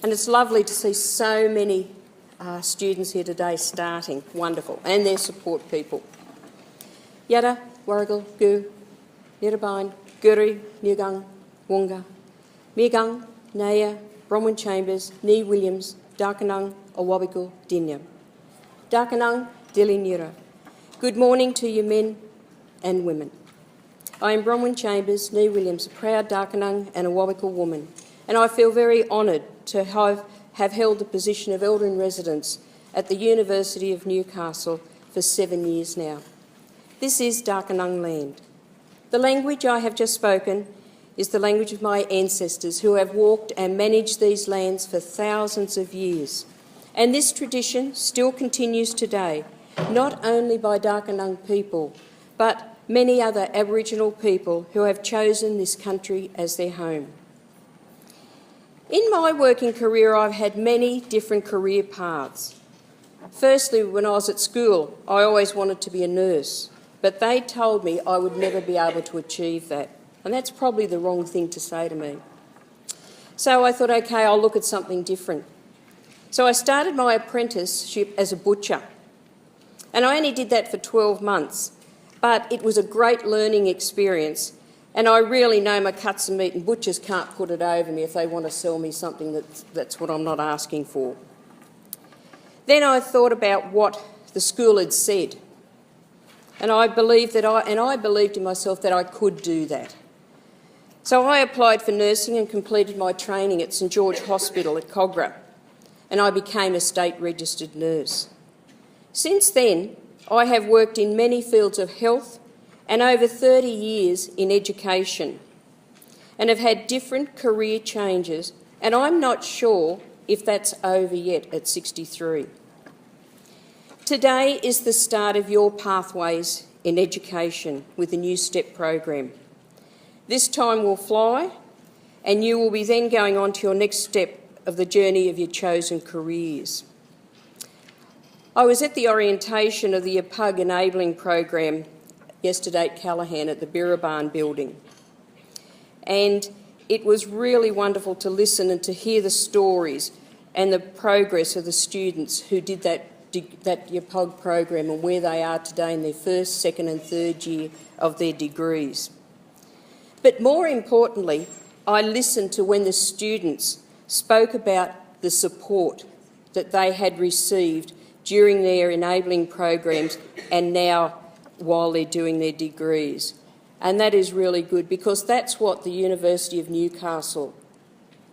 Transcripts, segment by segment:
And it's lovely to see so many students here today starting. Wonderful. And their support people. Yada, Warrigal, Gu, Nirabine, Guri, Newgung, Wonga, Megang, Naya, Bronwyn Chambers, Nee Williams, Darkanung, Awabikal, Dinya. Darkanung, Dili Nira. Good morning to you men and women. I am Bronwyn Chambers, Nee Williams, a proud Darkanung and Awabikal woman, and I feel very honoured to have held the position of Elder in Residence at the University of Newcastle for 7 years now. This is Darkanung land. The language I have just spoken is the language of my ancestors who have walked and managed these lands for thousands of years. And this tradition still continues today, not only by Darkanung people, but many other Aboriginal people who have chosen this country as their home. In my working career, I've had many different career paths. Firstly, when I was at school, I always wanted to be a nurse, but they told me I would never be able to achieve that. And that's probably the wrong thing to say to me. So I thought, OK, I'll look at something different. So I started my apprenticeship as a butcher. And I only did that for 12 months, but it was a great learning experience. And I really know my cuts of meat, and butchers can't put it over me if they want to sell me something that's what I'm not asking for. Then I thought about what the school had said. And I believed in myself that I could do that. So I applied for nursing and completed my training at St George Hospital at Kogarah, and I became a state registered nurse. Since then, I have worked in many fields of health and over 30 years in education, and have had different career changes, and I'm not sure if that's over yet at 63. Today is the start of your pathways in education with the Newstep program. This time will fly, and you will be then going on to your next step of the journey of your chosen careers. I was at the orientation of the APUG Enabling Program yesterday at Callaghan at the Birrabarn building, and it was really wonderful to listen and to hear the stories and the progress of the students who did that APUG program and where they are today in their first, second and third year of their degrees. But more importantly, I listened to when the students spoke about the support that they had received during their enabling programs and now while they're doing their degrees. And that is really good, because that's what the University of Newcastle,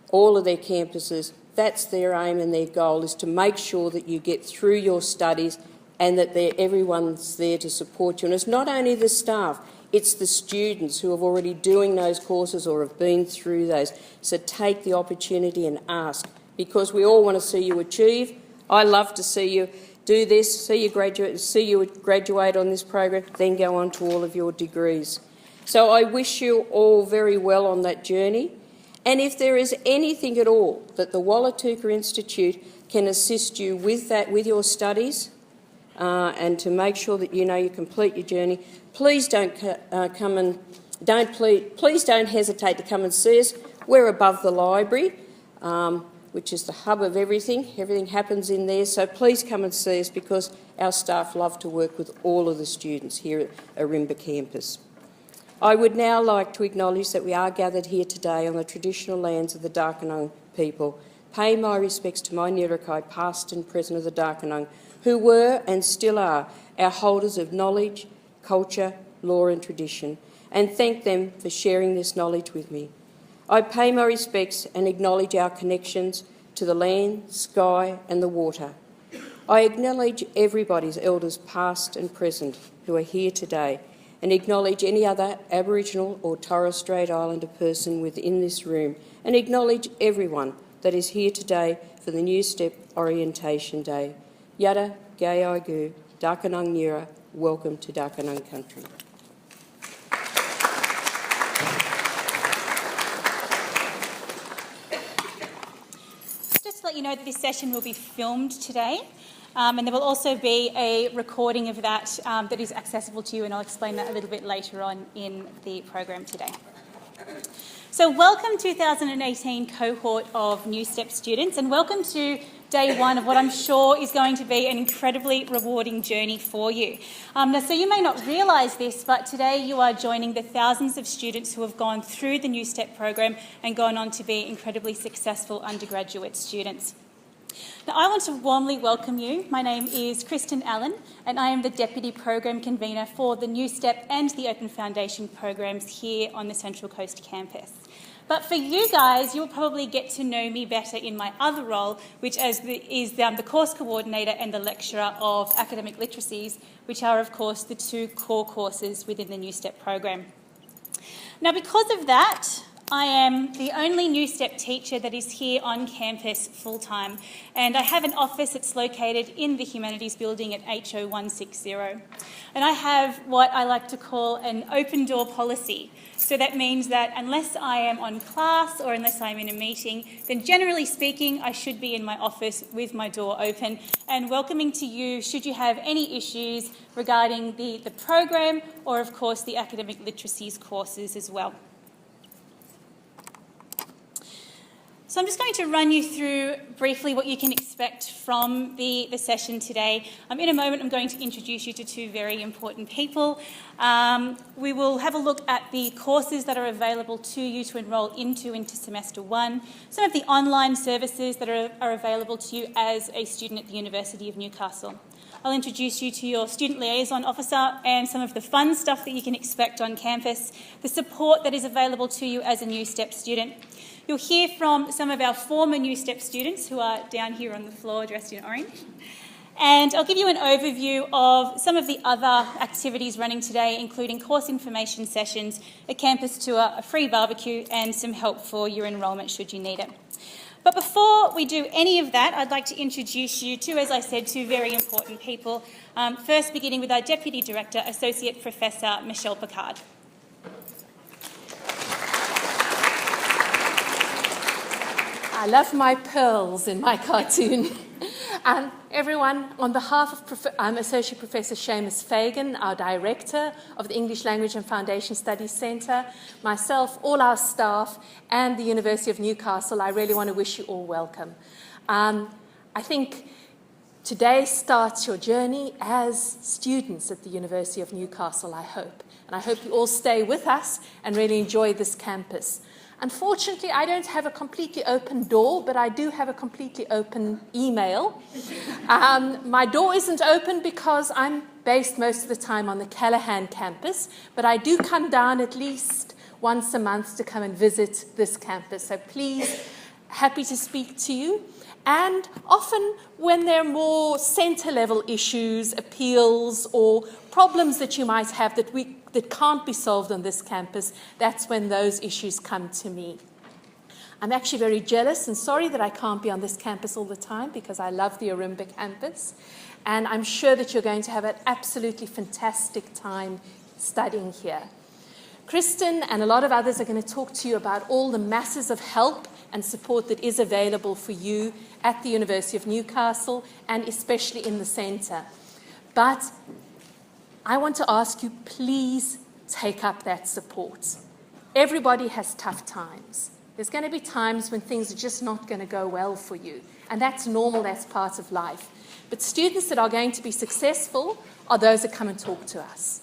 all of their campuses, that's their aim and their goal, is to make sure that you get through your studies and that everyone's there to support you. And it's not only the staff, it's the students who are already doing those courses or have been through those. So take the opportunity and ask, because we all want to see you achieve. I love to see you do this, see you graduate on this program, then go on to all of your degrees. So I wish you all very well on that journey. And if there is anything at all that the Wallatuka Institute can assist you with that, with your studies, and to make sure that you complete your journey, please don't please don't hesitate to come and see us. We're above the library, which is the hub of everything. Everything happens in there, so please come and see us, because our staff love to work with all of the students here at Arimba campus. I would now like to acknowledge that we are gathered here today on the traditional lands of the Darkanung people. Pay my respects to my Nirakai, past and present of the Darkanung, who were and still are our holders of knowledge, culture, law and tradition, and thank them for sharing this knowledge with me. I pay my respects and acknowledge our connections to the land, sky and the water. I acknowledge everybody's elders past and present who are here today, and acknowledge any other Aboriginal or Torres Strait Islander person within this room, and acknowledge everyone that is here today for the Newstep Orientation Day. Yada, Gayaigu, Darkanung Nira, welcome to Darkanung country. Just to let you know that this session will be filmed today. And there will also be a recording of that that is accessible to you, and I'll explain that a little bit later on in the program today. So welcome 2018 cohort of Newstep students, and welcome to day one of what I'm sure is going to be an incredibly rewarding journey for you. So you may not realise this, but today you are joining the thousands of students who have gone through the Newstep program and gone on to be incredibly successful undergraduate students. Now, I want to warmly welcome you. My name is Kristen Allen, and I am the Deputy Program Convener for the Newstep and the Open Foundation programs here on the Central Coast campus. But for you guys, you'll probably get to know me better in my other role, which is the course coordinator and the lecturer of academic literacies, which are, of course, the two core courses within the Newstep program. Now, because of that, I am the only Newstep teacher that is here on campus full-time, and I have an office that's located in the Humanities Building at HO160. And I have what I like to call an open door policy. So that means that unless I am on class or unless I'm in a meeting, then generally speaking, I should be in my office with my door open and welcoming to you should you have any issues regarding the program or, of course, the academic literacies courses as well. So I'm just going to run you through briefly what you can expect from the session today. In a moment, I'm going to introduce you to two very important people. We will have a look at the courses that are available to you to enrol into semester one, some of the online services that are available to you as a student at the University of Newcastle. I'll introduce you to your student liaison officer and some of the fun stuff that you can expect on campus, the support that is available to you as a Newstep student. You'll hear from some of our former Newstep students who are down here on the floor dressed in orange. And I'll give you an overview of some of the other activities running today, including course information sessions, a campus tour, a free barbecue, and some help for your enrolment should you need it. But before we do any of that, I'd like to introduce you to, as I said, two very important people. First, beginning with our Deputy Director, Associate Professor Michelle Picard. I love my pearls in my cartoon. Everyone, on behalf of Associate Professor Seamus Fagan, our Director of the English Language and Foundation Studies Centre, myself, all our staff, and the University of Newcastle, I really want to wish you all welcome. I think today starts your journey as students at the University of Newcastle, I hope. And I hope you all stay with us and really enjoy this campus. Unfortunately, I don't have a completely open door, but I do have a completely open email. My door isn't open because I'm based most of the time on the Callaghan campus, but I do come down at least once a month to come and visit this campus. So please, happy to speak to you. And often when there are more centre-level issues, appeals, or problems that you might have that can't be solved on this campus, that's when those issues come to me. I'm actually very jealous and sorry that I can't be on this campus all the time because I love the Ourimbah campus. And I'm sure that you're going to have an absolutely fantastic time studying here. Kristen and a lot of others are going to talk to you about all the masses of help and support that is available for you at the University of Newcastle and especially in the centre. But I want to ask you, please take up that support. Everybody has tough times. There's going to be times when things are just not going to go well for you. And that's normal, that's part of life. But students that are going to be successful are those that come and talk to us.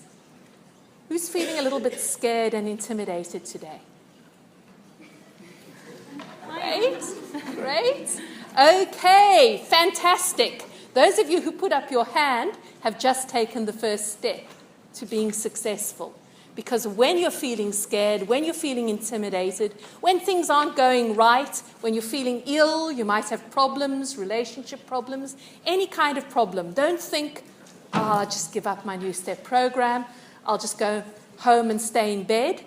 Who's feeling a little bit scared and intimidated today? Great, great. Okay, fantastic. Those of you who put up your hand have just taken the first step to being successful. Because when you're feeling scared, when you're feeling intimidated, when things aren't going right, when you're feeling ill, you might have problems, relationship problems, any kind of problem. Don't think, I'll just give up my Newstep program. I'll just go home and stay in bed.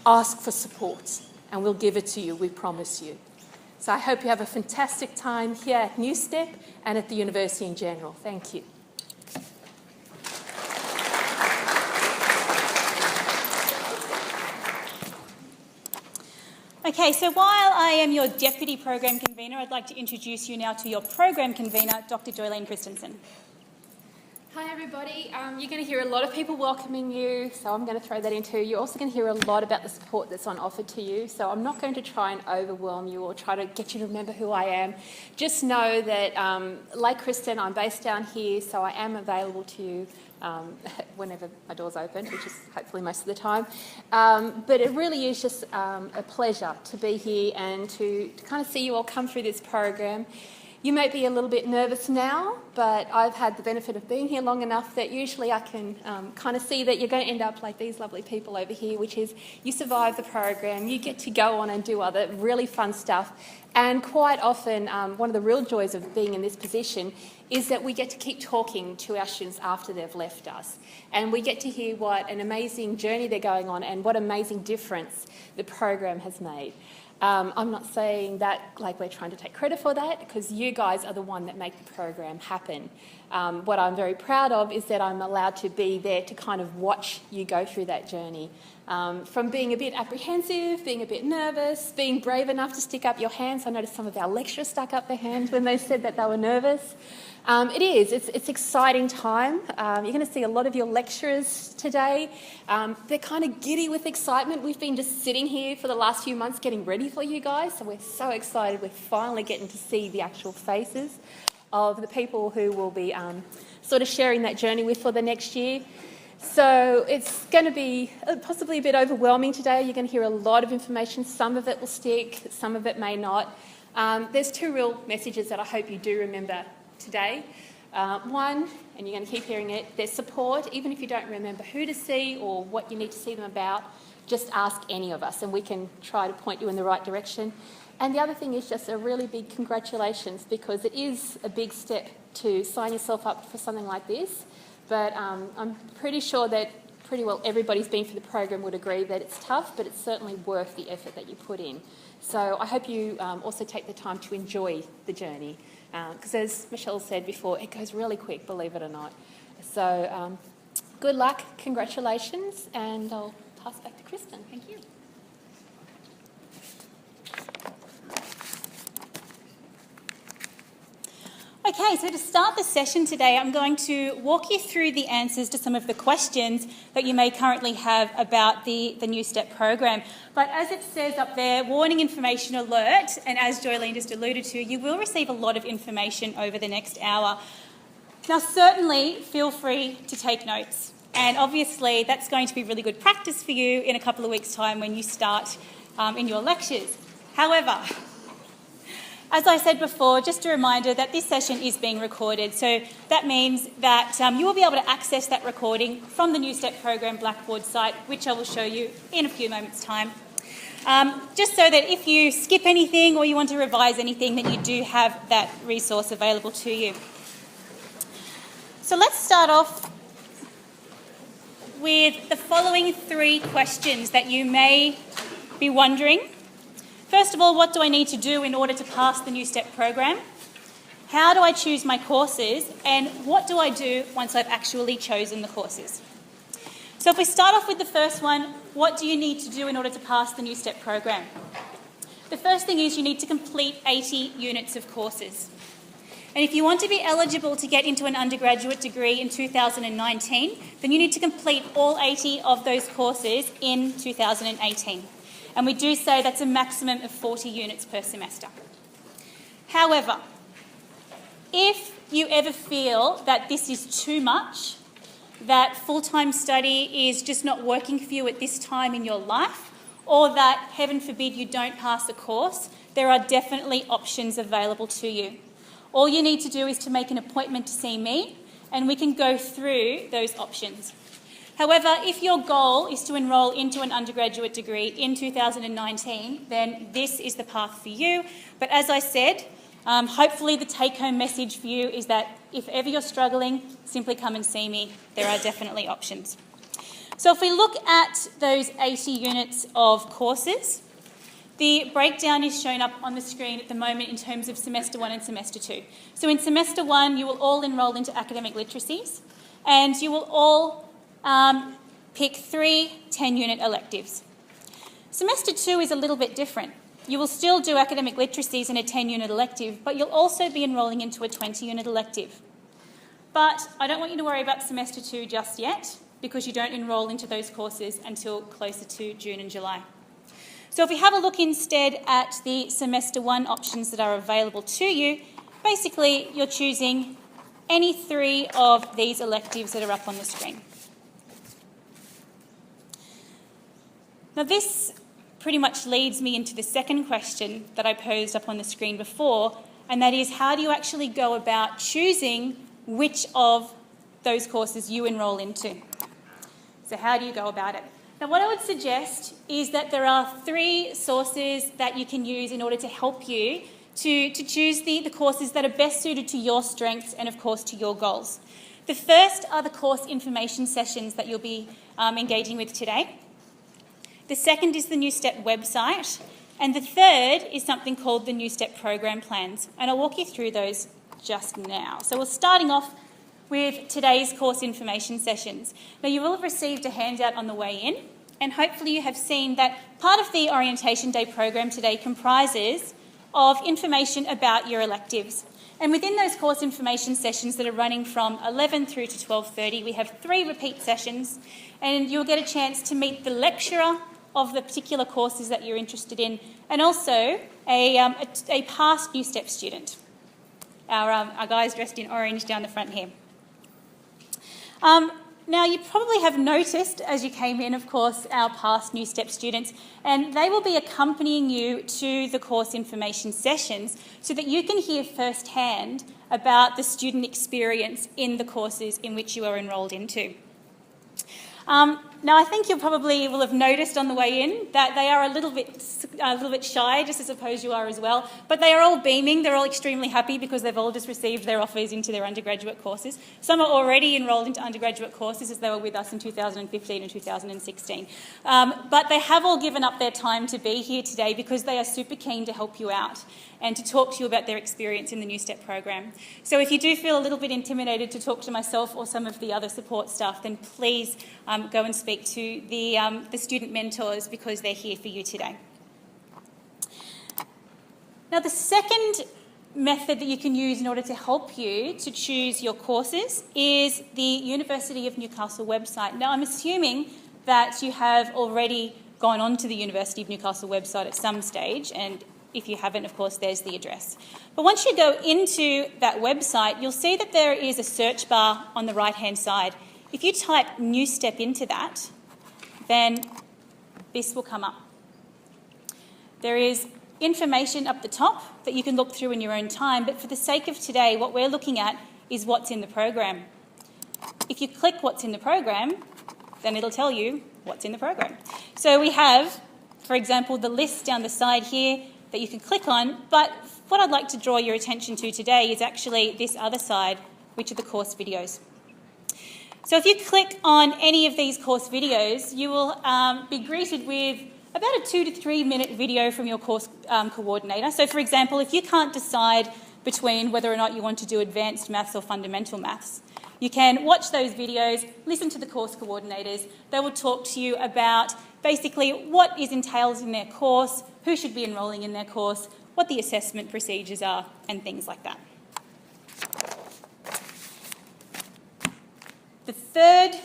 Ask for support, and we'll give it to you, we promise you. So I hope you have a fantastic time here at Newstep and at the university in general. Thank you. Okay, so while I am your Deputy Program Convener, I'd like to introduce you now to your Program Convener, Dr. Jolene Christensen. Hi everybody, you're going to hear a lot of people welcoming you, so I'm going to throw that in too. You're also going to hear a lot about the support that's on offer to you, so I'm not going to try and overwhelm you or try to get you to remember who I am. Just know that, like Kristen, I'm based down here, so I am available to you whenever my door's open, which is hopefully most of the time. But it really is just a pleasure to be here and to kind of see you all come through this program. You may be a little bit nervous now, but I've had the benefit of being here long enough that usually I can kind of see that you're going to end up like these lovely people over here, which is you survive the program, you get to go on and do other really fun stuff. And quite often, one of the real joys of being in this position is that we get to keep talking to our students after they've left us. And we get to hear what an amazing journey they're going on and what amazing difference the program has made. I'm not saying that like we're trying to take credit for that, because you guys are the one that make the program happen. What I'm very proud of is that I'm allowed to be there to kind of watch you go through that journey. From being a bit apprehensive, being a bit nervous, being brave enough to stick up your hands. I noticed some of our lecturers stuck up their hands when they said that they were nervous. It's exciting time. You're going to see a lot of your lecturers today. They're kind of giddy with excitement. We've been just sitting here for the last few months getting ready for you guys, so we're so excited. We're finally getting to see the actual faces of the people who will be sort of sharing that journey with for the next year. So it's going to be possibly a bit overwhelming today. You're going to hear a lot of information. Some of it will stick, some of it may not. There's two real messages that I hope you do remember today. One, and you're going to keep hearing it, there's support. Even if you don't remember who to see or what you need to see them about, just ask any of us and we can try to point you in the right direction. And the other thing is just a really big congratulations, because it is a big step to sign yourself up for something like this. But I'm pretty sure that pretty well everybody's been for the program would agree that it's tough, but it's certainly worth the effort that you put in. So I hope you also take the time to enjoy the journey, because as Michelle said before, it goes really quick, believe it or not. So good luck, congratulations, and I'll pass back to Kristen. Thank you. Okay, so to start the session today, I'm going to walk you through the answers to some of the questions that you may currently have about the Newstep program. But as it says up there, warning information alert, and as Jolene just alluded to, you will receive a lot of information over the next hour. Now, certainly feel free to take notes, and obviously that's going to be really good practice for you in a couple of weeks' time when you start in your lectures. However, as I said before, just a reminder that this session is being recorded, so that means that you will be able to access that recording from the Newstep program Blackboard site, which I will show you in a few moments' time. Just so that if you skip anything or you want to revise anything, then you do have that resource available to you. So let's start off with the following three questions that you may be wondering. First of all, what do I need to do in order to pass the Newstep program? How do I choose my courses? And what do I do once I've actually chosen the courses? So if we start off with the first one, what do you need to do in order to pass the Newstep program? The first thing is you need to complete 80 units of courses. And if you want to be eligible to get into an undergraduate degree in 2019, then you need to complete all 80 of those courses in 2018. And we do say that's a maximum of 40 units per semester. However, if you ever feel that this is too much, that full-time study is just not working for you at this time in your life, or that, heaven forbid, you don't pass a course, there are definitely options available to you. All you need to do is to make an appointment to see me, and we can go through those options. However, if your goal is to enrol into an undergraduate degree in 2019, then this is the path for you. But as I said, hopefully the take-home message for you is that if ever you're struggling, simply come and see me. There are definitely options. So if we look at those 80 units of courses, the breakdown is shown up on the screen at the moment in terms of semester 1 and semester 2. So in semester 1, you will all enrol into academic literacies, and you will all pick 3 10-unit electives. Semester 2 is a little bit different. You will still do academic literacies in a 10-unit elective, but you'll also be enrolling into a 20-unit elective. But I don't want you to worry about semester 2 just yet, because you don't enrol into those courses until closer to June and July. So if we have a look instead at the semester 1 options that are available to you, basically you're choosing any 3 of these electives that are up on the screen. Now this pretty much leads me into the second question that I posed up on the screen before, and that is, how do you actually go about choosing which of those courses you enrol into? So how do you go about it? Now what I would suggest is that there are 3 sources that you can use in order to help you to choose the courses that are best suited to your strengths and of course to your goals. The first are the course information sessions that you'll be engaging with today. The second is the Newstep website, and the third is something called the Newstep program plans, and I'll walk you through those just now. So we're starting off with today's course information sessions. Now you will have received a handout on the way in, and hopefully you have seen that part of the Orientation Day program today comprises of information about your electives. And within those course information sessions that are running from 11 through to 12:30, we have 3 repeat sessions, and you'll get a chance to meet the lecturer of the particular courses that you're interested in, and also a past Newstep student. Our guys dressed in orange down the front here. Now, you probably have noticed as you came in, of course, our past Newstep students, and they will be accompanying you to the course information sessions so that you can hear firsthand about the student experience in the courses in which you are enrolled into. Now, I think you probably will have noticed on the way in that they are a little bit shy, just as I suppose you are as well. But they are all beaming. They're all extremely happy because they've all just received their offers into their undergraduate courses. Some are already enrolled into undergraduate courses as they were with us in 2015 and 2016. But they have all given up their time to be here today because they are super keen to help you out and to talk to you about their experience in the Newstep program. So if you do feel a little bit intimidated to talk to myself or some of the other support staff, then please go and speak to the student mentors because they're here for you today. Now, the second method that you can use in order to help you to choose your courses is the University of Newcastle website. Now, I'm assuming that you have already gone onto the University of Newcastle website at some stage, and if you haven't, of course, there's the address. But once you go into that website, you'll see that there is a search bar on the right-hand side. If you type Newstep into that, then this will come up. There is information up the top that you can look through in your own time, but for the sake of today, what we're looking at is what's in the program. If you click what's in the program, then it'll tell you what's in the program. So we have, for example, the list down the side here that you can click on, but what I'd like to draw your attention to today is actually this other side, which are the course videos. So if you click on any of these course videos, you will be greeted with about a 2 to 3 minute video from your course coordinator. So for example, if you can't decide between whether or not you want to do advanced maths or fundamental maths, you can watch those videos, listen to the course coordinators. They will talk to you about basically what is entailed in their course, who should be enrolling in their course, what the assessment procedures are, and things like that. The third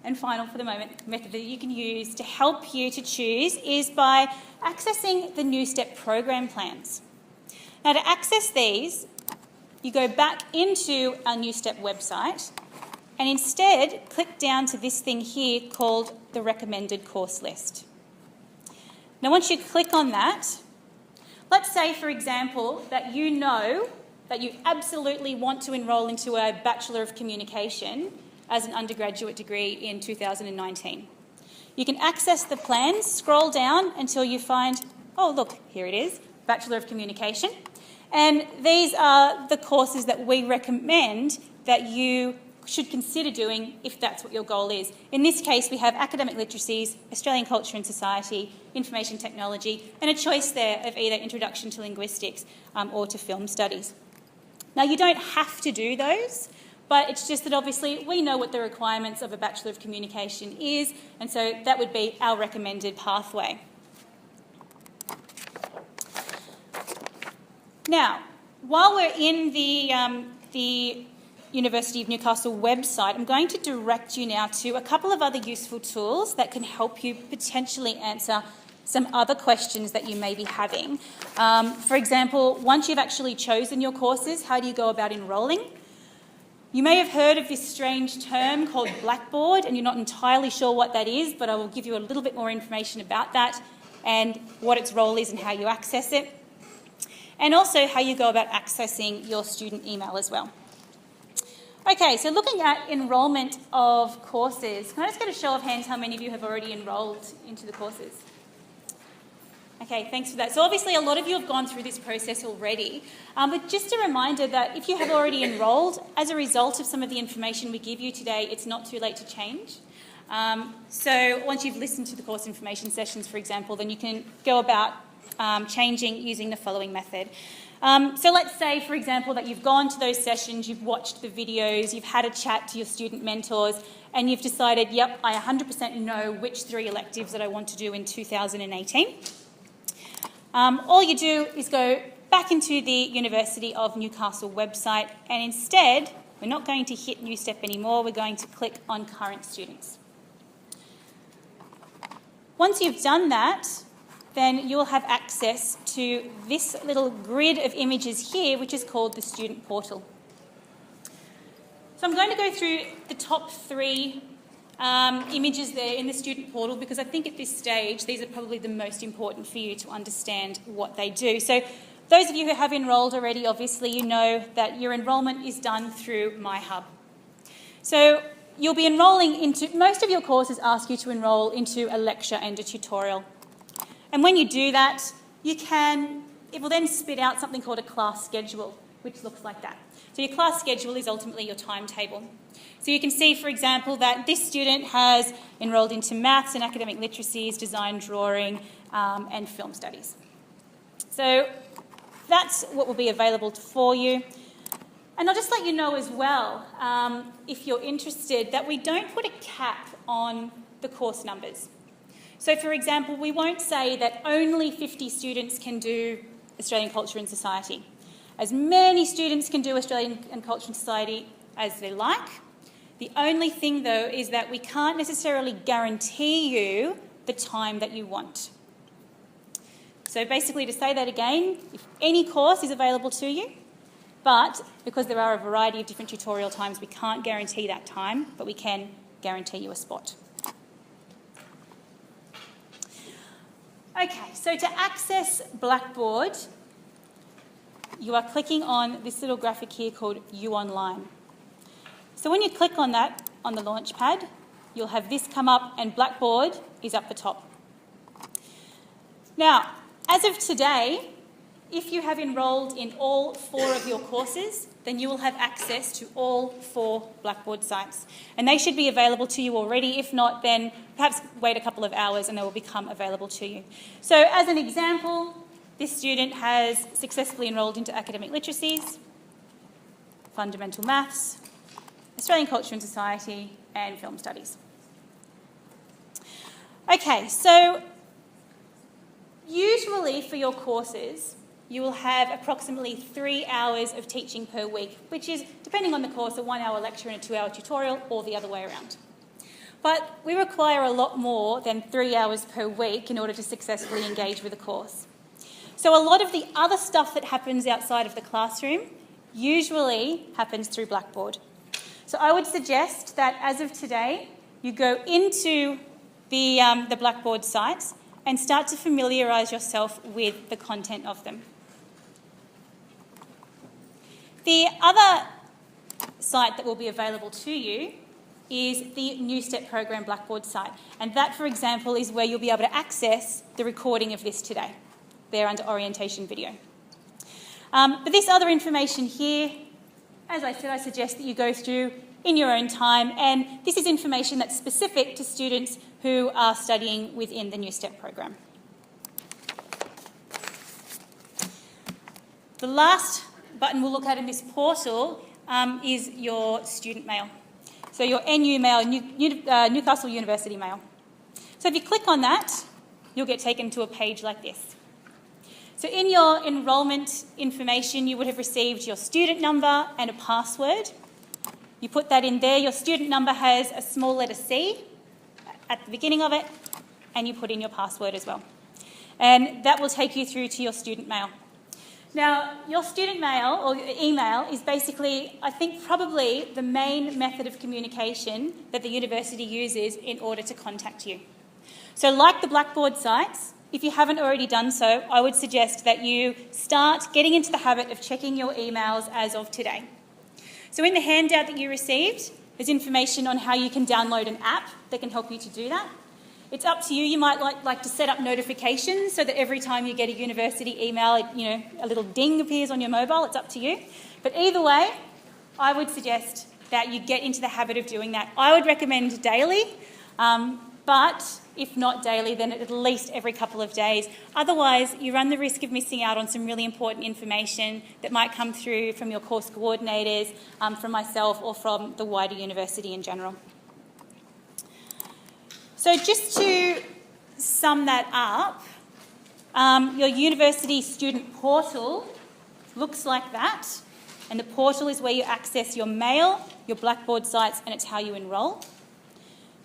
and final, for the moment, method that you can use to help you to choose is by accessing the Newstep program plans. Now, to access these, you go back into our Newstep website and instead click down to this thing here called the recommended course list. Now, once you click on that, let's say, for example, that you know that you absolutely want to enrol into a Bachelor of Communication as an undergraduate degree in 2019. You can access the plans, scroll down until you find, oh look, here it is, Bachelor of Communication. And these are the courses that we recommend that you should consider doing if that's what your goal is. In this case, we have Academic Literacies, Australian Culture and Society, Information Technology, and a choice there of either Introduction to Linguistics or to Film Studies. Now, you don't have to do those, but it's just that obviously we know what the requirements of a Bachelor of Communication is, and so that would be our recommended pathway. Now, while we're in the University of Newcastle website, I'm going to direct you now to a couple of other useful tools that can help you potentially answer some other questions that you may be having. For example, once you've actually chosen your courses, how do you go about enrolling? You may have heard of this strange term called Blackboard, and you're not entirely sure what that is, but I will give you a little bit more information about that and what its role is and how you access it, and also how you go about accessing your student email as well. Okay, so looking at enrolment of courses, can I just get a show of hands how many of you have already enrolled into the courses? Okay, thanks for that. So obviously a lot of you have gone through this process already, but just a reminder that if you have already enrolled, as a result of some of the information we give you today, it's not too late to change. So once you've listened to the course information sessions, for example, then you can go about changing using the following method. So let's say, for example, that you've gone to those sessions, you've watched the videos, you've had a chat to your student mentors, and you've decided, yep, I 100% know which 3 electives that I want to do in 2018. All you do is go back into the University of Newcastle website, and instead, we're not going to hit Newstep anymore, we're going to click on Current Students. Once you've done that, then you'll have access to this little grid of images here, which is called the Student Portal. So I'm going to go through the top 3 images there in the Student Portal because I think at this stage these are probably the most important for you to understand what they do. So those of you who have enrolled already, obviously you know that your enrolment is done through MyHub. So you'll be enrolling into, most of your courses ask you to enrol into a lecture and a tutorial. And when you do that, it will then spit out something called a class schedule, which looks like that. So your class schedule is ultimately your timetable. So you can see, for example, that this student has enrolled into maths and academic literacies, design, drawing, and film studies. So that's what will be available for you. And I'll just let you know as well, if you're interested, that we don't put a cap on the course numbers. So, for example, we won't say that only 50 students can do Australian Culture and Society. As many students can do Australian and Culture and Society as they like. The only thing, though, is that we can't necessarily guarantee you the time that you want. So basically, to say that again, if any course is available to you, but because there are a variety of different tutorial times, we can't guarantee that time, but we can guarantee you a spot. Okay, so to access Blackboard, you are clicking on this little graphic here called You Online. So when you click on that on the launch pad, you'll have this come up and Blackboard is up the top. Now, as of today, if you have enrolled in all 4 of your courses, then you will have access to all 4 Blackboard sites. And they should be available to you already. If not, then perhaps wait a couple of hours and they will become available to you. So as an example, this student has successfully enrolled into academic literacies, fundamental maths, Australian Culture and Society, and film studies. Okay, so usually for your courses, you will have approximately 3 hours of teaching per week, which is, depending on the course, a 1-hour lecture and a 2-hour tutorial, or the other way around. But we require a lot more than 3 hours per week in order to successfully engage with a course. So a lot of the other stuff that happens outside of the classroom usually happens through Blackboard. So I would suggest that as of today, you go into the Blackboard sites and start to familiarise yourself with the content of them. The other site that will be available to you is the Newstep program Blackboard site. And that, for example, is where you'll be able to access the recording of this today, there under orientation video. But this other information here, as I said, I suggest that you go through in your own time, and this is information that's specific to students who are studying within the Newstep program. The last button we'll look at in this portal is your student mail. So your NU mail, Newcastle University mail. So if you click on that, you'll get taken to a page like this. So in your enrolment information, you would have received your student number and a password. You put that in there. Your student number has a small letter C at the beginning of it, and you put in your password as well. And that will take you through to your student mail. Now, your student mail or email is basically, I think, probably the main method of communication that the university uses in order to contact you. So like the Blackboard sites, if you haven't already done so, I would suggest that you start getting into the habit of checking your emails as of today. So in the handout that you received, there's information on how you can download an app that can help you to do that. It's up to you. You might like to set up notifications so that every time you get a university email, a little ding appears on your mobile. It's up to you. But either way, I would suggest that you get into the habit of doing that. I would recommend daily, but if not daily, then at least every couple of days. Otherwise, you run the risk of missing out on some really important information that might come through from your course coordinators, from myself, or from the wider university in general. So just to sum that up, your university student portal looks like that, and the portal is where you access your mail, your Blackboard sites, and it's how you enrol.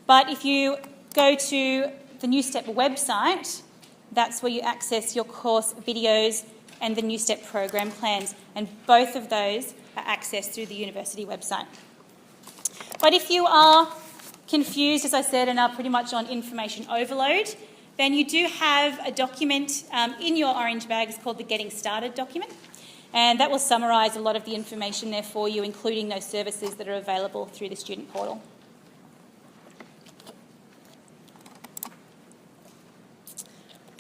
But if you go to the Newstep website, that's where you access your course videos and the Newstep program plans, and both of those are accessed through the university website. But if you are confused, as I said, and are pretty much on information overload, then you do have a document in your orange bags called the Getting Started document, and that will summarise a lot of the information there for you, including those services that are available through the student portal.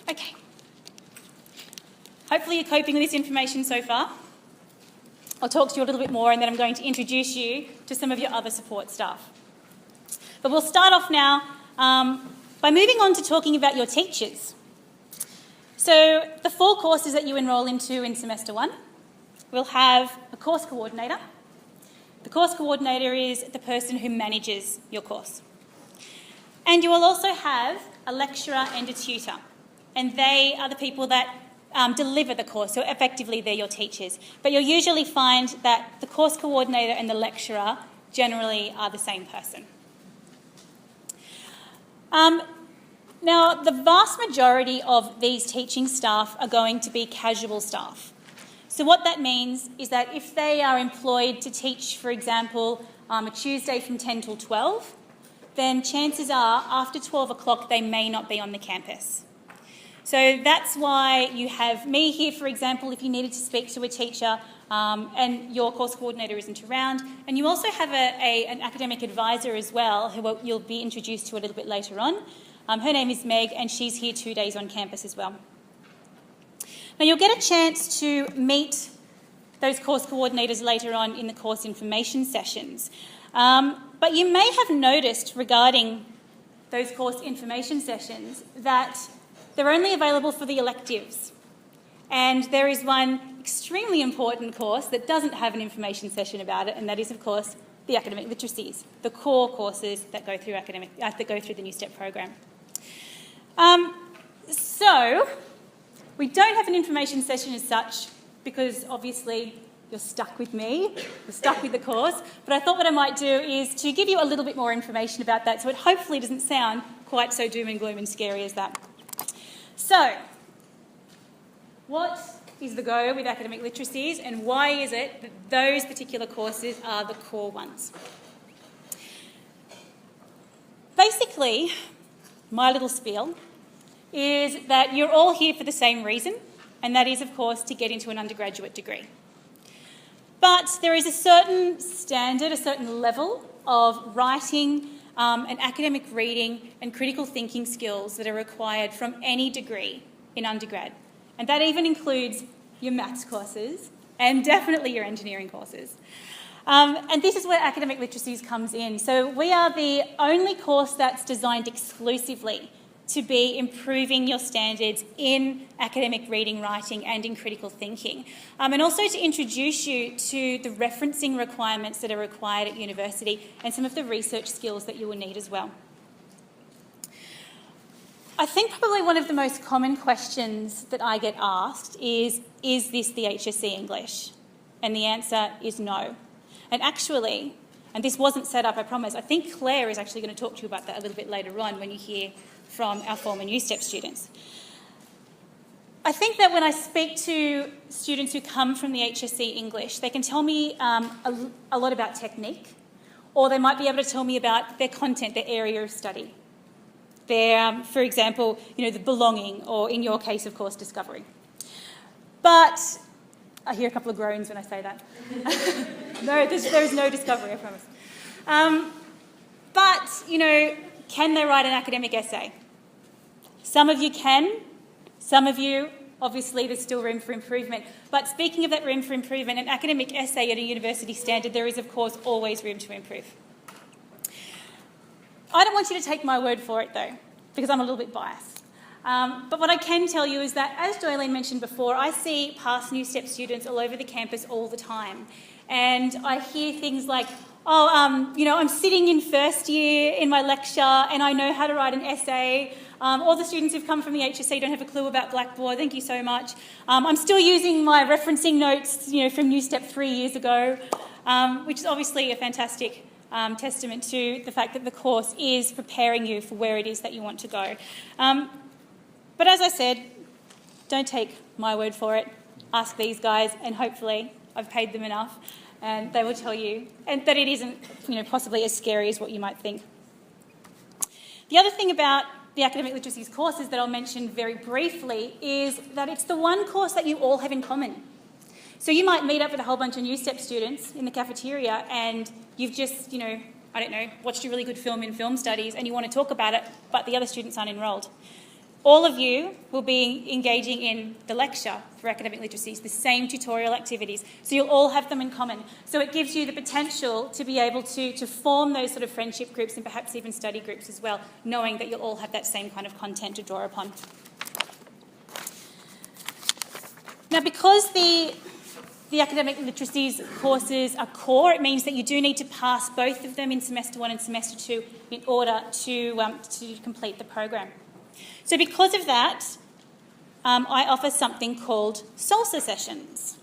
Okay. Hopefully you're coping with this information so far. I'll talk to you a little bit more, and then I'm going to introduce you to some of your other support staff. But we'll start off now by moving on to talking about your teachers. So the 4 courses that you enrol into in semester 1 will have a course coordinator. The course coordinator is the person who manages your course. And you will also have a lecturer and a tutor. And they are the people that deliver the course, so effectively they're your teachers. But you'll usually find that the course coordinator and the lecturer generally are the same person. Now, the vast majority of these teaching staff are going to be casual staff. So what that means is that if they are employed to teach, for example, a Tuesday from 10 till 12, then chances are after 12 o'clock they may not be on the campus. So that's why you have me here, for example, if you needed to speak to a teacher and your course coordinator isn't around. And you also have an academic advisor as well, who you'll be introduced to a little bit later on. Her name is Meg, and she's here 2 days on campus as well. Now, you'll get a chance to meet those course coordinators later on in the course information sessions. But you may have noticed regarding those course information sessions that they're only available for the electives. And there is one extremely important course that doesn't have an information session about it, and that is, of course, the academic literacies, the core courses that go through the Newstep program. So we don't have an information session as such because obviously you're stuck with me, you're stuck with the course, but I thought what I might do is to give you a little bit more information about that so it hopefully doesn't sound quite so doom and gloom and scary as that. So, what is the go with academic literacies, and why is it that those particular courses are the core ones? Basically, my little spiel is that you're all here for the same reason, and that is, of course, to get into an undergraduate degree. But there is a certain standard, a certain level of writing and academic reading and critical thinking skills that are required from any degree in undergrad. And that even includes your maths courses and definitely your engineering courses. And this is where academic literacies comes in. So we are the only course that's designed exclusively to be improving your standards in academic reading, writing and in critical thinking. And also to introduce you to the referencing requirements that are required at university and some of the research skills that you will need as well. I think probably one of the most common questions that I get asked is this the HSC English? And the answer is no. And actually, And this wasn't set up, I promise. I think Claire is actually going to talk to you about that a little bit later on when you hear from our former Newstep students. I think that when I speak to students who come from the HSC English, they can tell me a lot about technique, or they might be able to tell me about their content, their area of study. Their, for example, the belonging, or in your case, of course, discovery. But I hear a couple of groans when I say that. No, there is no discovery, I promise. But, can they write an academic essay? Some of you can. Some of you, obviously, there's still room for improvement. But speaking of that room for improvement, an academic essay at a university standard, there is, of course, always room to improve. I don't want you to take my word for it, though, because I'm a little bit biased. But what I can tell you is that, as Jolene mentioned before, I see past Newstep students all over the campus all the time. And I hear things like, I'm sitting in first year in my lecture and I know how to write an essay. All the students who've come from the HSC don't have a clue about Blackboard. Thank you so much. I'm still using my referencing notes, from Newstep 3 years ago, which is obviously a fantastic testament to the fact that the course is preparing you for where it is that you want to go. But as I said, don't take my word for it. Ask these guys, and hopefully I've paid them enough, and they will tell you and that it isn't, possibly as scary as what you might think. The other thing about the Academic Literacies courses that I'll mention very briefly is that it's the one course that you all have in common. So you might meet up with a whole bunch of Newstep students in the cafeteria and you've just, watched a really good film in film studies and you want to talk about it, but the other students aren't enrolled. All of you will be engaging in the lecture for academic literacies, the same tutorial activities, so you'll all have them in common. So it gives you the potential to be able to form those sort of friendship groups and perhaps even study groups as well, knowing that you'll all have that same kind of content to draw upon. Now, because the academic literacies courses are core, it means that you do need to pass both of them in semester 1 and semester 2 in order to complete the program. So because of that, I offer something called SALSA sessions.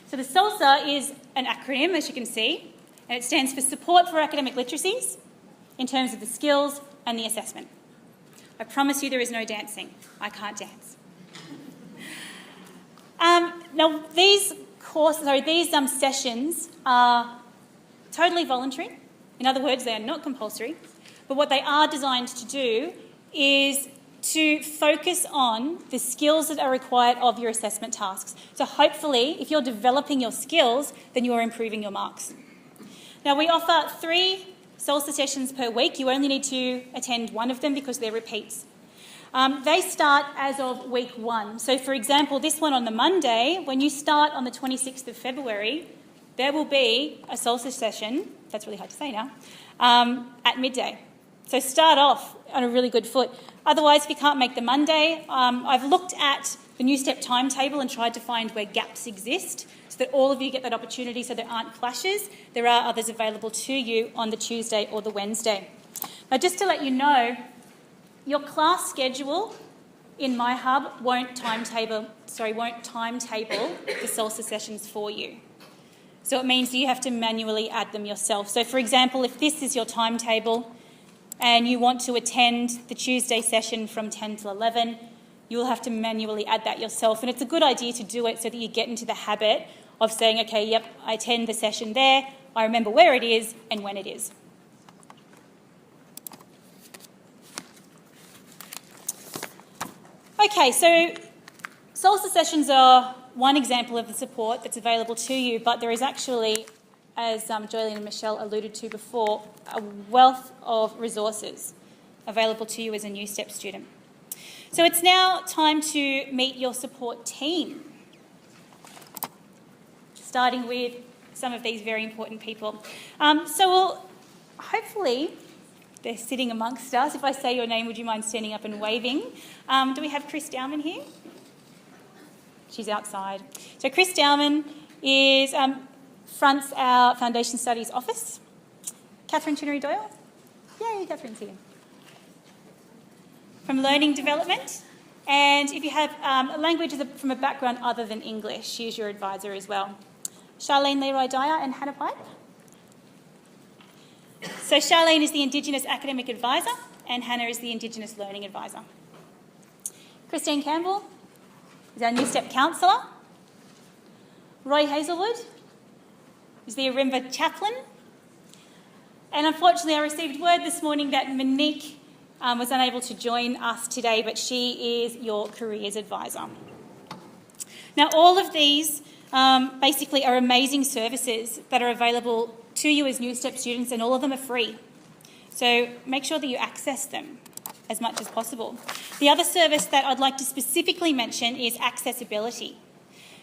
So the SALSA is an acronym, as you can see, and it stands for Support for Academic Literacies in terms of the skills and the assessment. I promise you there is no dancing. I can't dance. Now, these sessions are totally voluntary. In other words, they are not compulsory. But what they are designed to do is to focus on the skills that are required of your assessment tasks. So hopefully, if you're developing your skills, then you are improving your marks. Now, we offer 3 SALSA sessions per week. You only need to attend one of them because they're repeats. They start as of week 1. So, for example, this one on the Monday, when you start on the 26th of February, there will be a SALSA session, that's really hard to say now, at midday. So start off on a really good foot. Otherwise, if you can't make the Monday, I've looked at the Newstep timetable and tried to find where gaps exist so that all of you get that opportunity so there aren't clashes. There are others available to you on the Tuesday or the Wednesday. Now, just to let you know, your class schedule in MyHub won't timetable the SALSA sessions for you. So it means that you have to manually add them yourself. So, for example, if this is your timetable and you want to attend the Tuesday session from 10 till 11, you will have to manually add that yourself. And it's a good idea to do it so that you get into the habit of saying, okay, yep, I attend the session there, I remember where it is and when it is. Okay, so SALSA sessions are one example of the support that's available to you, but there is actually, as Jolene and Michelle alluded to before, a wealth of resources available to you as a Newstep student. So it's now time to meet your support team, starting with some of these very important people. Hopefully, they're sitting amongst us. If I say your name, would you mind standing up and waving? Do we have Chris Dowman here? She's outside. So Chris Dowman fronts our Foundation Studies office. Catherine Chinnery-Doyle? Yay, Catherine's here. From Learning Development. And if you have a language from a background other than English, she is your advisor as well. Charlene Leroy-Dyer and Hannah Pipe. So Charlene is the Indigenous Academic Advisor and Hannah is the Indigenous Learning Advisor. Christine Campbell is our Newstep Counsellor. Roy Hazelwood is the Arimba Chaplain. And unfortunately I received word this morning that Monique was unable to join us today, but she is your Careers Advisor. Now all of these basically are amazing services that are available to you as Newstep students, and all of them are free. So make sure that you access them as much as possible. The other service that I'd like to specifically mention is accessibility.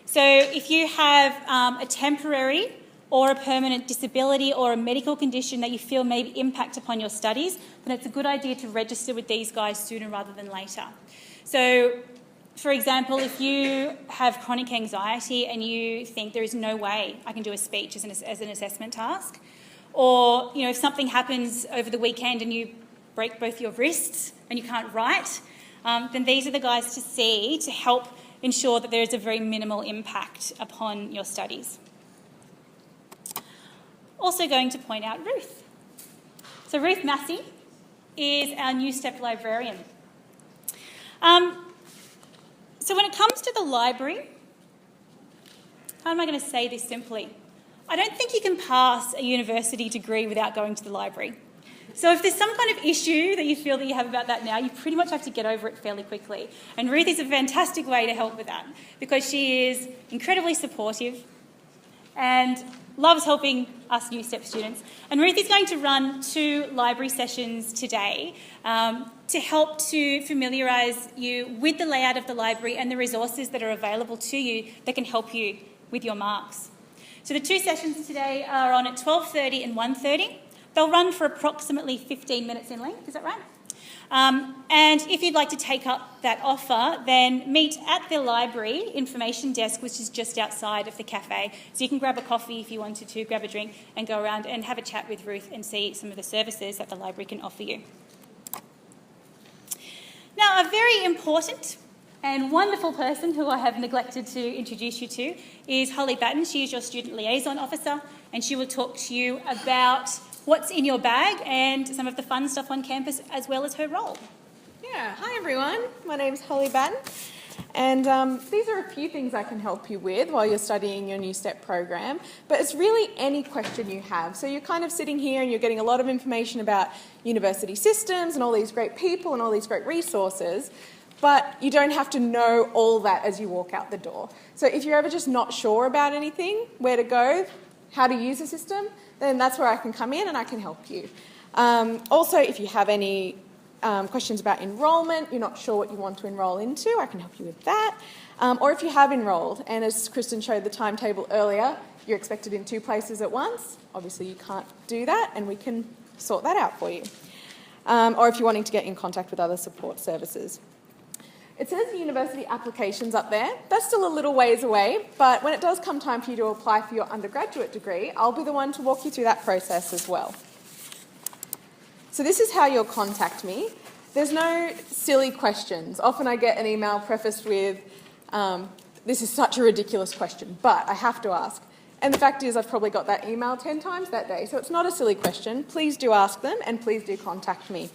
So if you have a temporary or a permanent disability or a medical condition that you feel may impact upon your studies, then it's a good idea to register with these guys sooner rather than later. So, for example, if you have chronic anxiety and you think there is no way I can do a speech as an assessment task, or if something happens over the weekend and you break both your wrists and you can't write, then these are the guys to see to help ensure that there is a very minimal impact upon your studies. Also going to point out Ruth. So Ruth Massey is our Newstep librarian. So when it comes to the library, how am I going to say this simply? I don't think you can pass a university degree without going to the library. So if there's some kind of issue that you feel that you have about that now, you pretty much have to get over it fairly quickly. And Ruth is a fantastic way to help with that because she is incredibly supportive and loves helping us Newstep students. And Ruth is going to run 2 library sessions today to help to familiarise you with the layout of the library and the resources that are available to you that can help you with your marks. So the 2 sessions today are on at 12:30 and 1:30. They'll run for approximately 15 minutes in length, is that right? And if you'd like to take up that offer, then meet at the library information desk, which is just outside of the cafe. So you can grab a coffee if you wanted to, grab a drink and go around and have a chat with Ruth and see some of the services that the library can offer you. Now, a very important and wonderful person who I have neglected to introduce you to is Holly Batten. She is your Student Liaison Officer, and she will talk to you about what's in your bag and some of the fun stuff on campus, as well as her role. Yeah, hi everyone. My name's Holly Batten, and these are a few things I can help you with while you're studying your Newstep program, but it's really any question you have. So you're kind of sitting here and you're getting a lot of information about university systems and all these great people and all these great resources, but you don't have to know all that as you walk out the door. So if you're ever just not sure about anything, where to go, how to use a system, then that's where I can come in and I can help you. Also, if you have any questions about enrolment, you're not sure what you want to enrol into, I can help you with that. Or if you have enrolled, and as Kristen showed the timetable earlier, you're expected in 2 places at once, obviously you can't do that and we can sort that out for you. Or if you're wanting to get in contact with other support services. It says university applications up there. That's still a little ways away, but when it does come time for you to apply for your undergraduate degree, I'll be the one to walk you through that process as well. So this is how you'll contact me. There's no silly questions. Often I get an email prefaced with, this is such a ridiculous question, but I have to ask. And the fact is I've probably got that email 10 times that day, so it's not a silly question. Please do ask them and please do contact me.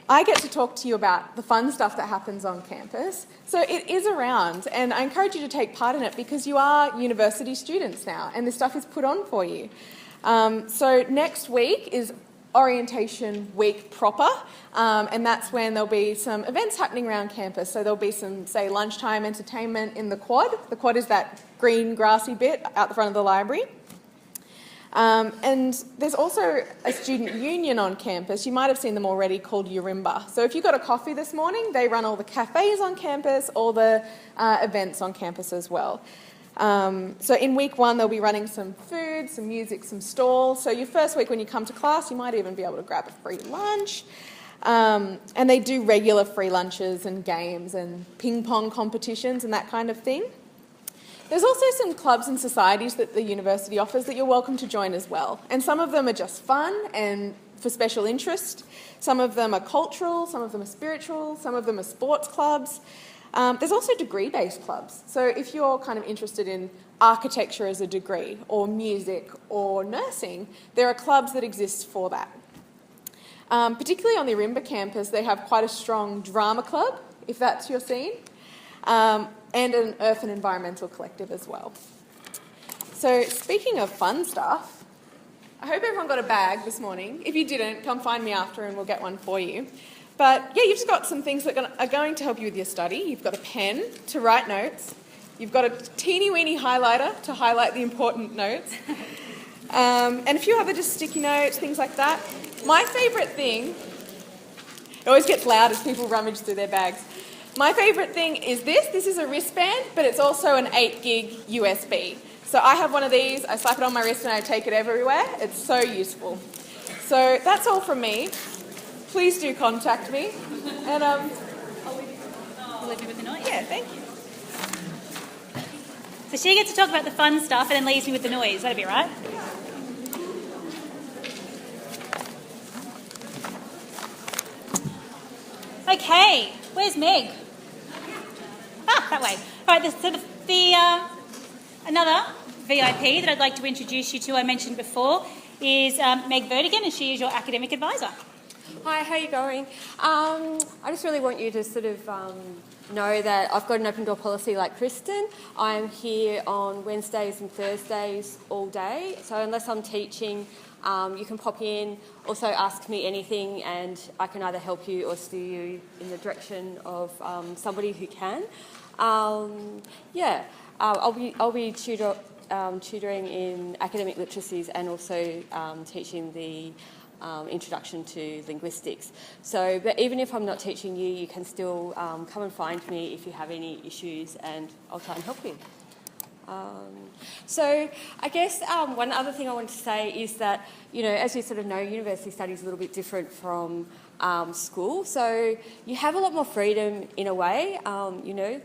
I get to talk to you about the fun stuff that happens on campus. So it is around, and I encourage you to take part in it because you are university students now, and this stuff is put on for you. So next week is orientation week proper, and that's when there'll be some events happening around campus. So there'll be some, say, lunchtime entertainment in the quad. The quad is that green grassy bit out the front of the library. And there's also a student union on campus. You might have seen them already, called Urimba. So if you got a coffee this morning, they run all the cafes on campus, all the events on campus as well. So in week 1, they'll be running some food, some music, some stalls. So your first week when you come to class, you might even be able to grab a free lunch. And they do regular free lunches and games and ping pong competitions and that kind of thing. There's also some clubs and societies that the university offers that you're welcome to join as well. And some of them are just fun and for special interest. Some of them are cultural, some of them are spiritual, some of them are sports clubs. There's also degree-based clubs. So if you're kind of interested in architecture as a degree, or music, or nursing, there are clubs that exist for that. Particularly on the Ourimbah campus, they have quite a strong drama club, if that's your scene, and an earth and environmental collective as well. So speaking of fun stuff, I hope everyone got a bag this morning. If you didn't, come find me after and we'll get one for you. But yeah, you've just got some things that are going to help you with your study. You've got a pen to write notes. You've got a teeny weeny highlighter to highlight the important notes. And a few other just sticky notes, things like that. My favourite thing, it always gets loud as people rummage through their bags. My favourite thing is this. This is a wristband, but it's also an 8 gig USB. So I have one of these, I slap it on my wrist and I take it everywhere. It's so useful. So that's all from me. Please do contact me. And I'll leave you with the noise. Yeah, thank you. So she gets to talk about the fun stuff and then leaves me with the noise. That'd be right. Okay, where's Meg? Ah, that way. All right, so another VIP that I'd like to introduce you to, I mentioned before, is Meg Vertigan, and she is your academic advisor. Hi, how are you going? I just really want you to sort of know that I've got an open door policy like Kristen. I'm here on Wednesdays and Thursdays all day, so unless I'm teaching, you can pop in, also ask me anything, and I can either help you or steer you in the direction of somebody who can. I'll be tutoring in academic literacies and also teaching the introduction to linguistics. So, but even if I'm not teaching you, you can still come and find me if you have any issues, and I'll try and help you. So I guess one other thing I want to say is that, you know, as you sort of know, university study is a little bit different from school. So you have a lot more freedom in a way. You know,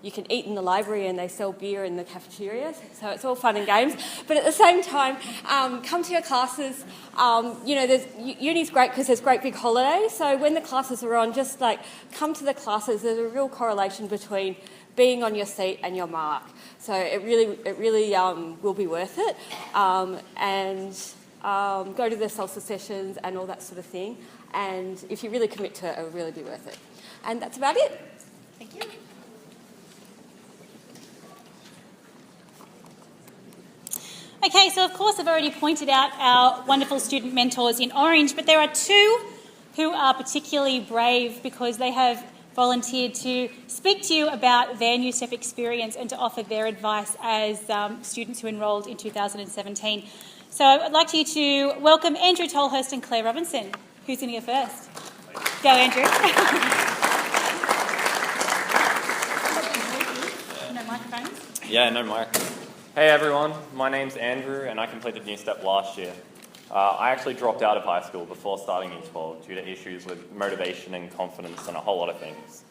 you can eat in the library and they sell beer in the cafeteria, so it's all fun and games. But at the same time, come to your classes. You know, uni's great because there's great big holidays. So when the classes are on, just like come to the classes. There's a real correlation between being on your seat and your mark. So it really will be worth it. And go to the salsa sessions and all that sort of thing. And if you really commit to it, it will really be worth it. And that's about it. Thank you. Okay, so of course I've already pointed out our wonderful student mentors in orange, but there are two who are particularly brave because they have volunteered to speak to you about their Newstep experience and to offer their advice as students who enrolled in 2017. So I'd like you to welcome Andrew Tolhurst and Claire Robinson. Who's going to go first? Go, Andrew. No microphones? Yeah, no mic. Hey everyone, my name's Andrew and I completed Newstep last year. I actually dropped out of high school before starting E12 due to issues with motivation and confidence and a whole lot of things.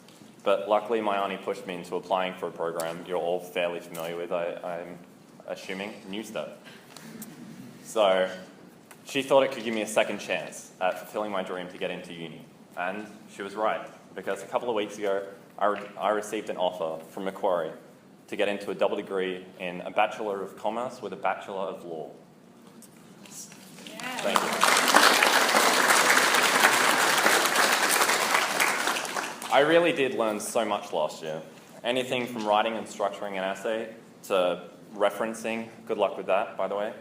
But luckily my auntie pushed me into applying for a program you're all fairly familiar with, I'm assuming, Newstep. So she thought it could give me a second chance at fulfilling my dream to get into uni. And she was right, because a couple of weeks ago I received an offer from Macquarie to get into a double degree in a Bachelor of Commerce with a Bachelor of Law. Thank you. I really did learn so much last year. Anything from writing and structuring an essay to referencing. Good luck with that, by the way.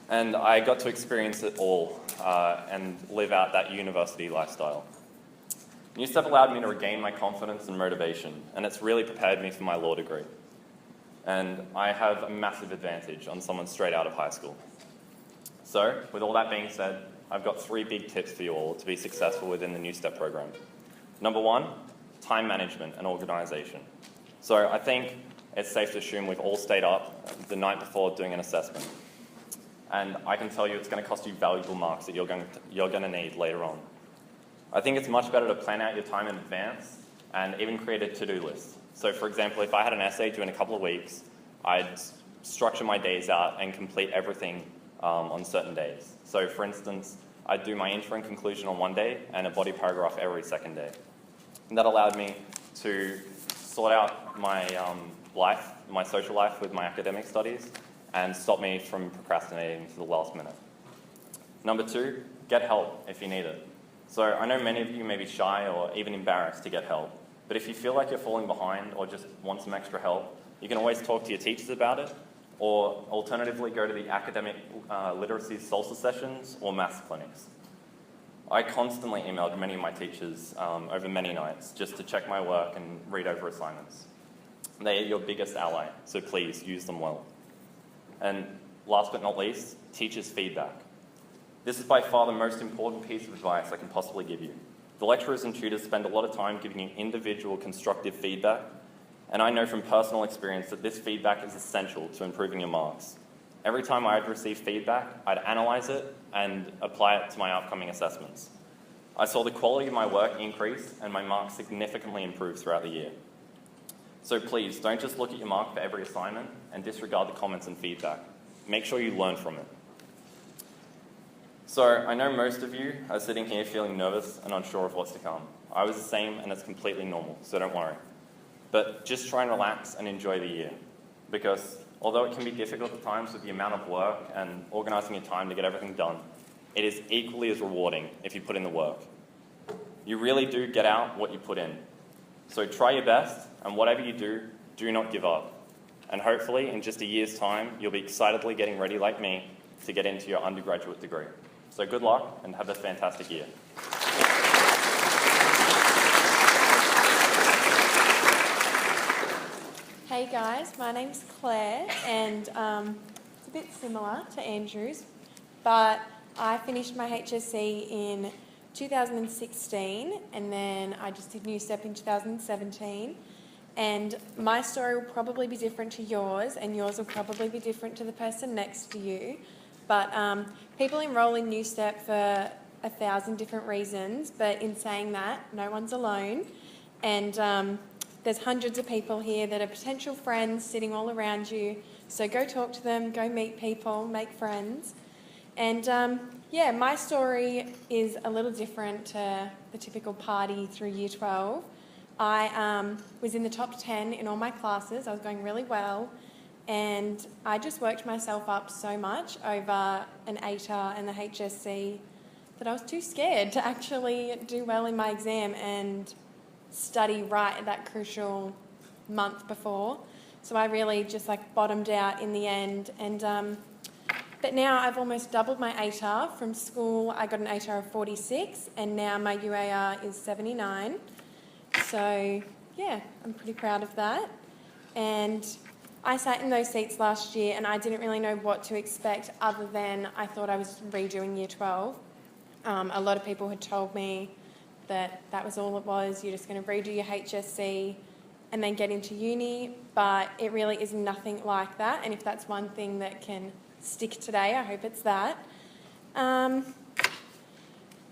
And I got to experience it all and live out that university lifestyle. Newstep allowed me to regain my confidence and motivation, and it's really prepared me for my law degree. And I have a massive advantage on someone straight out of high school. So, with all that being said, I've got 3 big tips for you all to be successful within the Newstep program. Number 1, time management and organisation. So I think it's safe to assume we've all stayed up the night before doing an assessment. And I can tell you it's going to cost you valuable marks that you're going to need later on. I think it's much better to plan out your time in advance and even create a to-do list. So for example, if I had an essay due in a couple of weeks, I'd structure my days out and complete everything on certain days. So for instance, I'd do my intro and conclusion on one day and a body paragraph every second day. And that allowed me to sort out my life, my social life with my academic studies, and stop me from procrastinating to the last minute. Number 2, get help if you need it. So I know many of you may be shy or even embarrassed to get help, but if you feel like you're falling behind or just want some extra help, you can always talk to your teachers about it, or alternatively go to the academic literacy salsa sessions or maths clinics. I constantly emailed many of my teachers over many nights just to check my work and read over assignments. They are your biggest ally, so please use them well. And last but not least, teachers' feedback. This is by far the most important piece of advice I can possibly give you. The lecturers and tutors spend a lot of time giving you individual constructive feedback, and I know from personal experience that this feedback is essential to improving your marks. Every time I'd receive feedback, I'd analyse it and apply it to my upcoming assessments. I saw the quality of my work increase and my marks significantly improve throughout the year. So please, don't just look at your mark for every assignment and disregard the comments and feedback. Make sure you learn from it. So I know most of you are sitting here feeling nervous and unsure of what's to come. I was the same, and it's completely normal, so don't worry. But just try and relax and enjoy the year, because although it can be difficult at times with the amount of work and organising your time to get everything done, it is equally as rewarding if you put in the work. You really do get out what you put in. So try your best, and whatever you do, do not give up. And hopefully, in just a year's time, you'll be excitedly getting ready, like me, to get into your undergraduate degree. So good luck, and have a fantastic year. Hey guys, my name's Claire, and it's a bit similar to Andrew's, but I finished my HSC in 2016, and then I just did Newstep in 2017. And my story will probably be different to yours, and yours will probably be different to the person next to you. But people enrol in Newstep for 1,000 different reasons, but in saying that, no one's alone. And there's hundreds of people here that are potential friends sitting all around you. So go talk to them, go meet people, make friends. And yeah, my story is a little different to the typical party through year 12. I was in the top 10 in all my classes. I was going really well. And I just worked myself up so much over an ATAR and the HSC that I was too scared to actually do well in my exam and study right at that crucial month before. So I really just bottomed out in the end. And but now I've almost doubled my ATAR. From school I got an ATAR of 46, and now my UAR is 79. So yeah, I'm pretty proud of that. And I sat in those seats last year, and I didn't really know what to expect other than I thought I was redoing year 12. A lot of people had told me that that was all it was. You're just going to redo your HSC and then get into uni, but it really is nothing like that. And if that's one thing that can stick today, I hope it's that.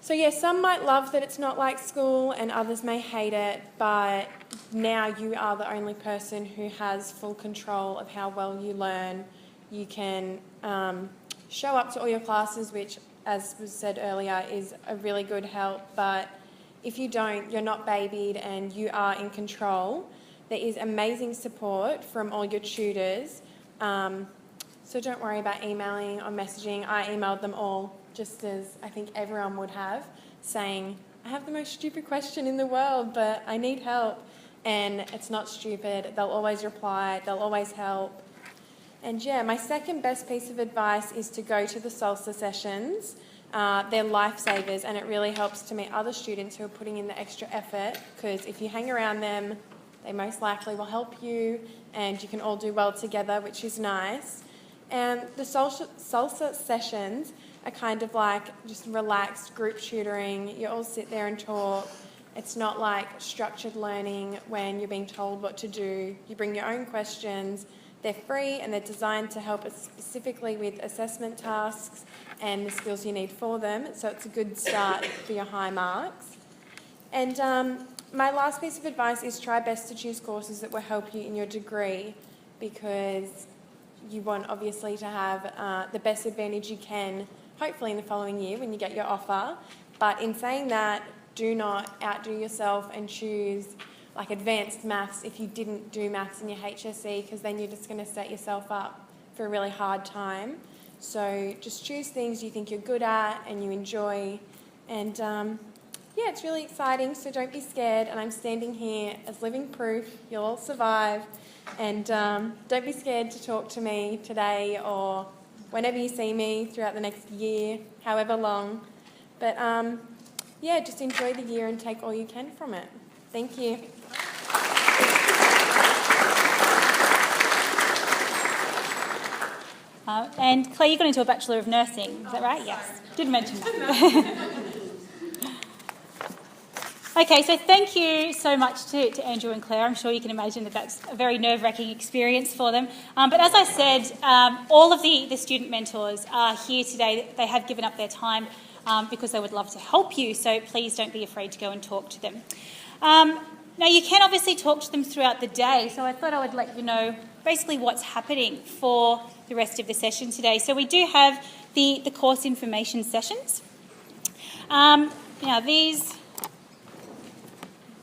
So yeah, some might love that it's not like school and others may hate it, but now you are the only person who has full control of how well you learn. You can show up to all your classes, which, as was said earlier, is a really good help, but if you don't, you're not babied and you are in control. There is amazing support from all your tutors. So don't worry about emailing or messaging. I emailed them all, just as I think everyone would have, saying, I have the most stupid question in the world, but I need help. And it's not stupid. They'll always reply. They'll always help. And yeah, my second best piece of advice is to go to the salsa sessions. They're lifesavers, and it really helps to meet other students who are putting in the extra effort, because if you hang around them, they most likely will help you, and you can all do well together, which is nice. And the salsa sessions are kind of like just relaxed group tutoring. You all sit there and talk. It's not like structured learning when you're being told what to do. You bring your own questions. They're free and they're designed to help us specifically with assessment tasks and the skills you need for them. So it's a good start for your high marks. And my last piece of advice is try best to choose courses that will help you in your degree, because you want obviously to have the best advantage you can, hopefully in the following year when you get your offer. But in saying that, do not outdo yourself and choose like advanced maths if you didn't do maths in your HSC, because then you're just going to set yourself up for a really hard time. So just choose things you think you're good at and you enjoy. And yeah, it's really exciting, so don't be scared. And I'm standing here as living proof you'll all survive. And don't be scared to talk to me today or whenever you see me throughout the next year, however long. But yeah, just enjoy the year and take all you can from it. Thank you. And Claire, you're going to do a Bachelor of Nursing, is that right? Yes, did mention that. Okay, so thank you so much to Andrew and Claire. I'm sure you can imagine that that's a very nerve-wracking experience for them. But as I said, all of the student mentors are here today. They have given up their time because they would love to help you, so please don't be afraid to go and talk to them. Now, you can obviously talk to them throughout the day, so I thought I would let you know basically what's happening for the rest of the session today. So we do have the course information sessions. Now, these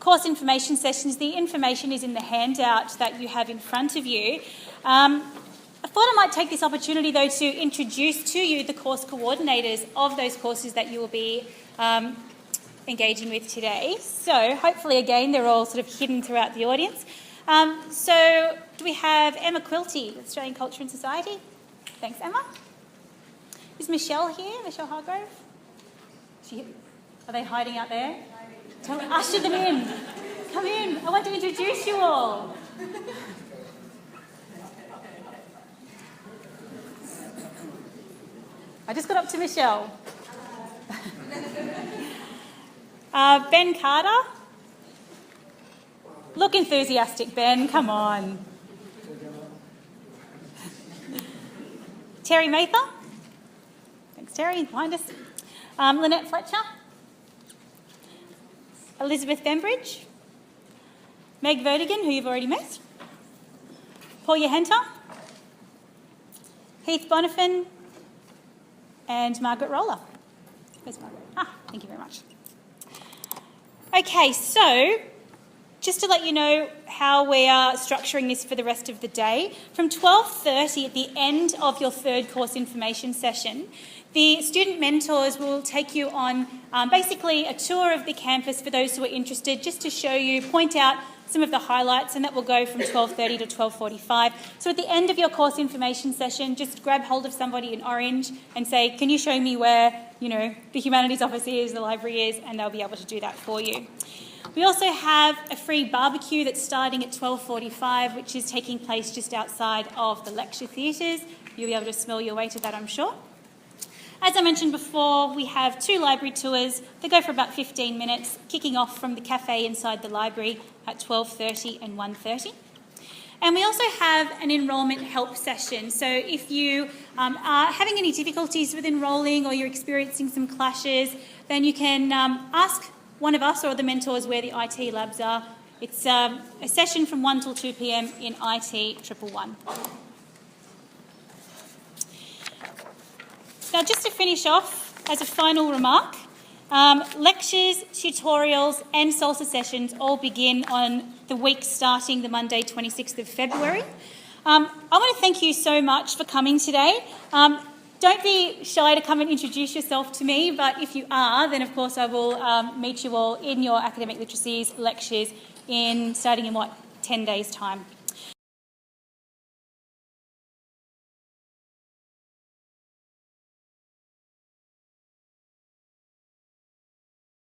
course information sessions, the information is in the handout that you have in front of you. I thought I might take this opportunity, though, to introduce to you the course coordinators of those courses that you will be engaging with today. So hopefully, again, they're all sort of hidden throughout the audience. So do we have Emma Quilty, Australian Culture and Society? Thanks, Emma. Is Michelle here? Michelle Hargrove? Are they hiding out there? Usher them in. Come in. I want to introduce you all. I just got up to Michelle. Ben Carter. Look enthusiastic, Ben. Come on. Terry Mather. Thanks, Terry. Behind us. Lynette Fletcher. Elizabeth Bembridge. Meg Vertigan, who you've already met. Paul Yahenta. Heath Bonifin. And Margaret Roller. Where's Margaret? Thank you very much. Okay, so just to let you know how we are structuring this for the rest of the day, from 12:30 at the end of your third course information session, the student mentors will take you on basically a tour of the campus for those who are interested, just to show you, point out some of the highlights, and that will go from 12:30 to 12:45. So at the end of your course information session, just grab hold of somebody in orange and say, can you show me where, the humanities office is, the library is, and they'll be able to do that for you. We also have a free barbecue that's starting at 12:45, which is taking place just outside of the lecture theatres. You'll be able to smell your way to that, I'm sure. As I mentioned before, we have 2 library tours. They go for about 15 minutes, kicking off from the cafe inside the library at 12:30 and 1:30. And we also have an enrolment help session. So if you are having any difficulties with enrolling or you're experiencing some clashes, then you can ask one of us or the mentors where the IT labs are. It's a session from 1 till 2 p.m. in IT 111. Now, just to finish off, as a final remark, lectures, tutorials and salsa sessions all begin on the week starting the Monday 26th of February. I want to thank you so much for coming today. Don't be shy to come and introduce yourself to me, but if you are, then of course I will meet you all in your academic literacies lectures starting in 10 days' time.